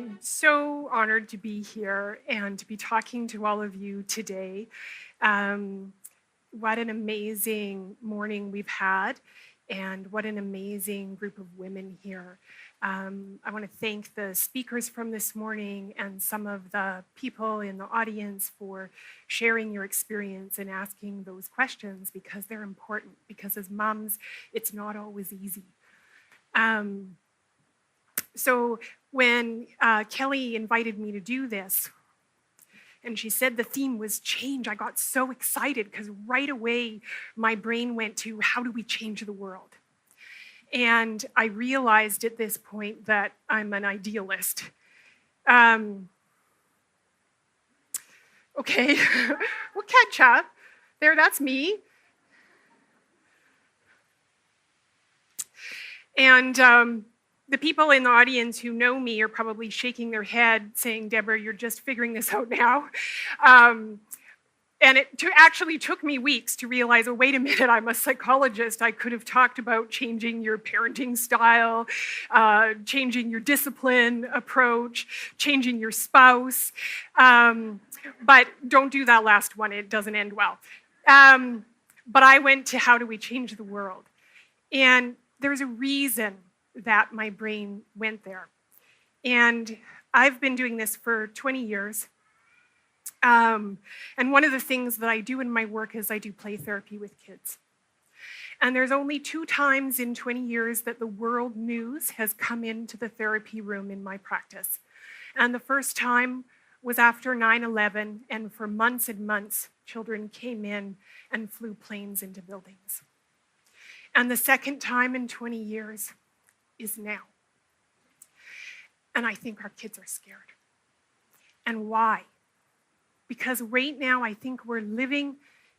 I'm so honored to be here and to be talking to all of you today. What an amazing morning we've had, and what an amazing group of women here. I want to thank the speakers from this morning and some of the people in the audience for sharing your experience and asking those questions, because they're important, because as moms, it's not always easy. So when Kelly invited me to do this, and she said the theme was change, I got so excited because right away my brain went to, how do we change the world? And I realized at this point that I'm an idealist. Okay, we'll catch up. There, that's me. And the people in the audience who know me are probably shaking their head saying, Deborah, you're just figuring this out now. And it actually took me weeks to realize, oh, wait a minute, I'm a psychologist. I could have talked about changing your parenting style, changing your discipline approach, changing your spouse. But don't do that last one, it doesn't end well. But I went to, how do we change the world? And there's a reason that my brain went there. And I've been doing this for 20 years. And one of the things that I do in my work is I do play therapy with kids. And there's only 2 times in 20 years that the world news has come into the therapy room in my practice. And the first time was after 9/11, and for months and months, children came in and flew planes into buildings. And the second time in 20 years is now. And I think our kids are scared. And why? Because right now I think we're living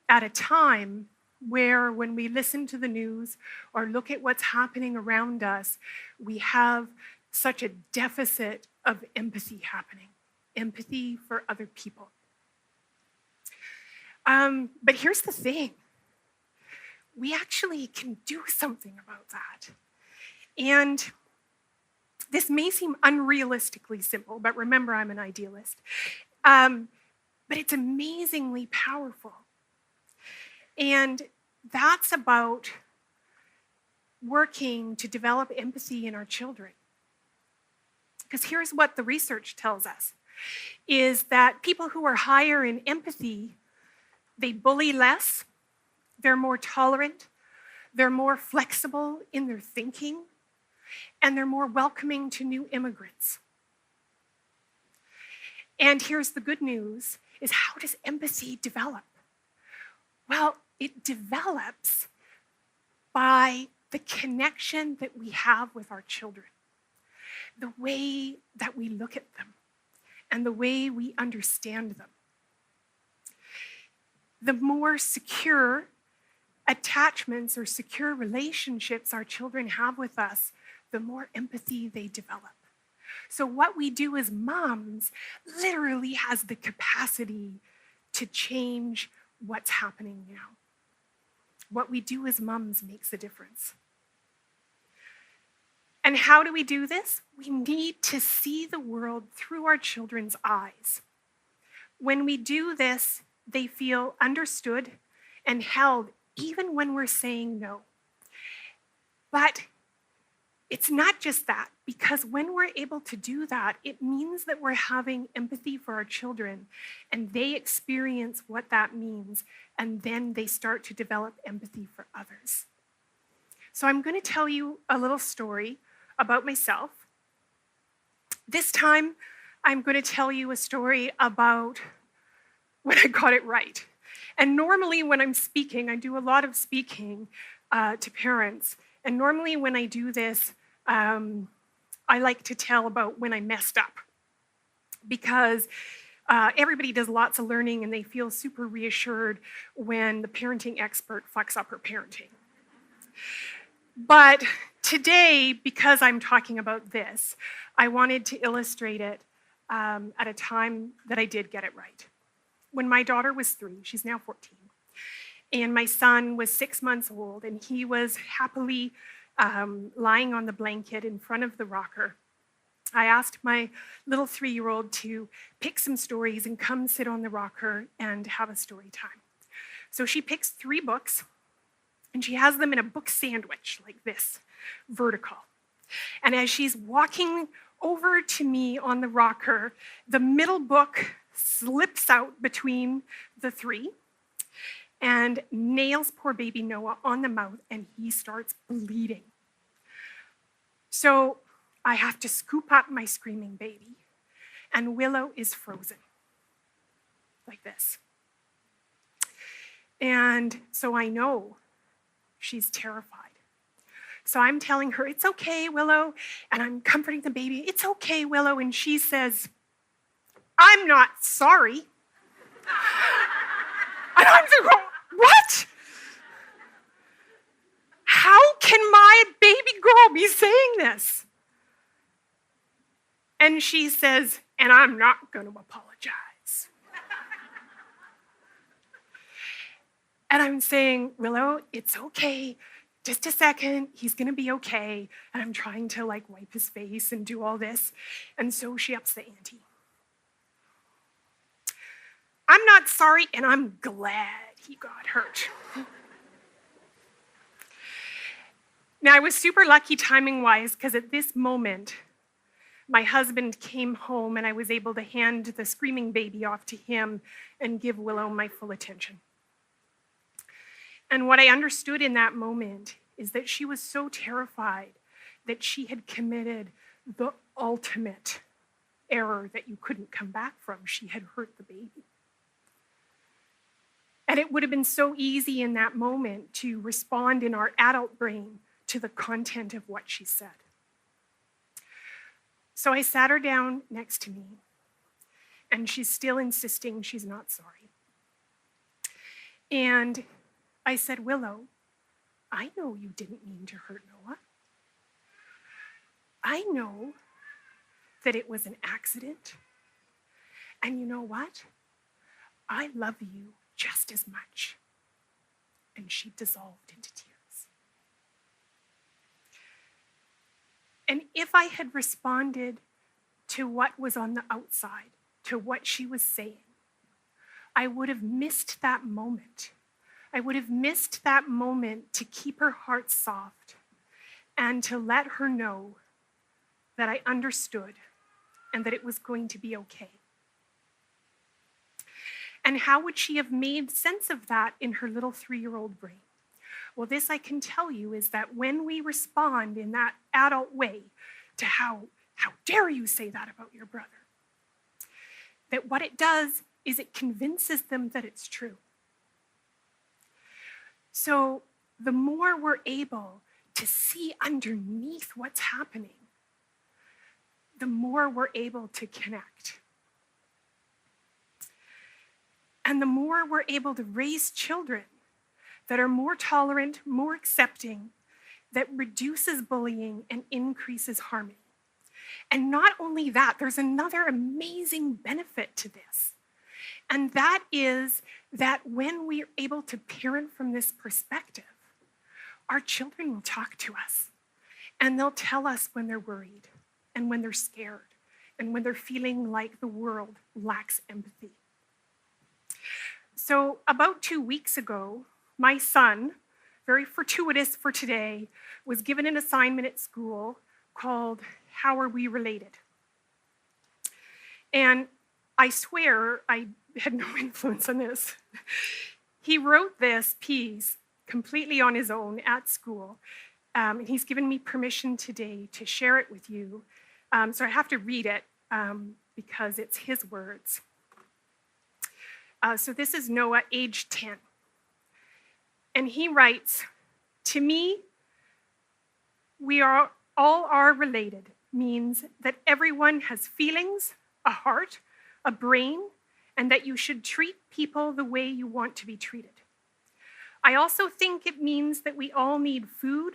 at a time where when we listen to the news or look at what's happening around us, we have such a deficit of empathy happening, empathy for other people. But here's the thing. We actually can do something about that. And this may seem unrealistically simple, but remember, I'm an idealist. But it's amazingly powerful. And that's about working to develop empathy in our children. Because here's what the research tells us, is that people who are higher in empathy, they bully less, they're more tolerant, they're more flexible in their thinking, and they're more welcoming to new immigrants. And here's the good news, is how does empathy develop? Well, it develops by the connection that we have with our children, the way that we look at them, and the way we understand them. The more secure attachments or secure relationships our children have with us, the more empathy they develop. So what we do as moms literally has the capacity to change what's happening now. What we do as moms makes a difference. And how do we do this? We need to see the world through our children's eyes. When we do this, they feel understood and held even when we're saying no. But it's not just that, because when we're able to do that, it means that we're having empathy for our children, and they experience what that means, and then they start to develop empathy for others. So I'm going to tell you a little story about myself. This time, I'm going to tell you a story about when I got it right. And normally when I'm speaking, I do a lot of speaking to parents. And normally when I do this, I like to tell about when I messed up. Because everybody does lots of learning and they feel super reassured when the parenting expert fucks up her parenting. But today, because I'm talking about this, I wanted to illustrate it at a time that I did get it right. When my daughter was 3, she's now 14, and my son was 6 months old, and he was happily lying on the blanket in front of the rocker, I asked my little 3-year-old to pick some stories and come sit on the rocker and have a story time. So she picks 3 books, and she has them in a book sandwich like this, vertical. And as she's walking over to me on the rocker, the middle book slips out between the 3 and nails poor baby Noah on the mouth, and he starts bleeding. So I have to scoop up my screaming baby, and Willow is frozen, like this. And so I know she's terrified. So I'm telling her, it's okay, Willow, and I'm comforting the baby. It's okay, Willow, and she says, I'm not sorry. And I'm going, what? How can my baby girl be saying this? And she says, and I'm not going to apologize. And I'm saying, Willow, it's okay. Just a second, he's going to be okay. And I'm trying to wipe his face and do all this. And so she ups the ante. I'm not sorry, and I'm glad he got hurt. Now, I was super lucky timing-wise, because at this moment, my husband came home, and I was able to hand the screaming baby off to him and give Willow my full attention. And what I understood in that moment is that she was so terrified that she had committed the ultimate error that you couldn't come back from. She had hurt the baby. And it would have been so easy in that moment to respond in our adult brain to the content of what she said. So I sat her down next to me, and she's still insisting she's not sorry. And I said, Willow, I know you didn't mean to hurt Noah. I know that it was an accident. And you know what? I love you just as much. And she dissolved into tears. And if I had responded to what was on the outside, to what she was saying, I would have missed that moment. I would have missed that moment to keep her heart soft and to let her know that I understood and that it was going to be okay. And how would she have made sense of that in her little 3-year-old brain? Well, this I can tell you is that when we respond in that adult way to how dare you say that about your brother, that what it does is it convinces them that it's true. So the more we're able to see underneath what's happening, the more we're able to connect. And the more we're able to raise children that are more tolerant, more accepting, that reduces bullying and increases harmony. And not only that, there's another amazing benefit to this. And that is that when we're able to parent from this perspective, our children will talk to us. And they'll tell us when they're worried and when they're scared and when they're feeling like the world lacks empathy. So about 2 weeks ago, my son, very fortuitous for today, was given an assignment at school called How Are We Related? And I swear I had no influence on this. He wrote this piece completely on his own at school. And he's given me permission today to share it with you. So I have to read it because it's his words. So this is Noah, age 10. And he writes, to me, we are all are related means that everyone has feelings, a heart, a brain, and that you should treat people the way you want to be treated. I also think it means that we all need food,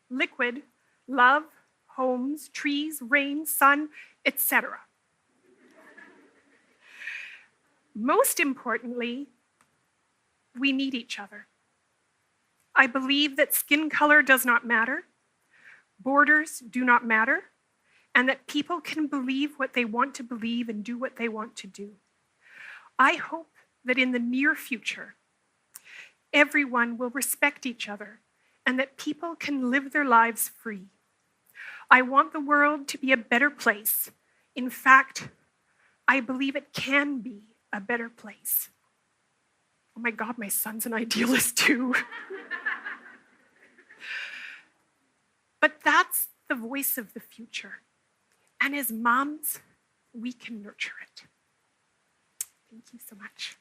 liquid, love, homes, trees, rain, sun, etc. Most importantly, we need each other. I believe that skin color does not matter, borders do not matter, and that people can believe what they want to believe and do what they want to do. I hope that in the near future, everyone will respect each other and that people can live their lives free. I want the world to be a better place. In fact, I believe it can be a better place. Oh my God, my son's an idealist too. But that's the voice of the future. And as moms, we can nurture it. Thank you so much.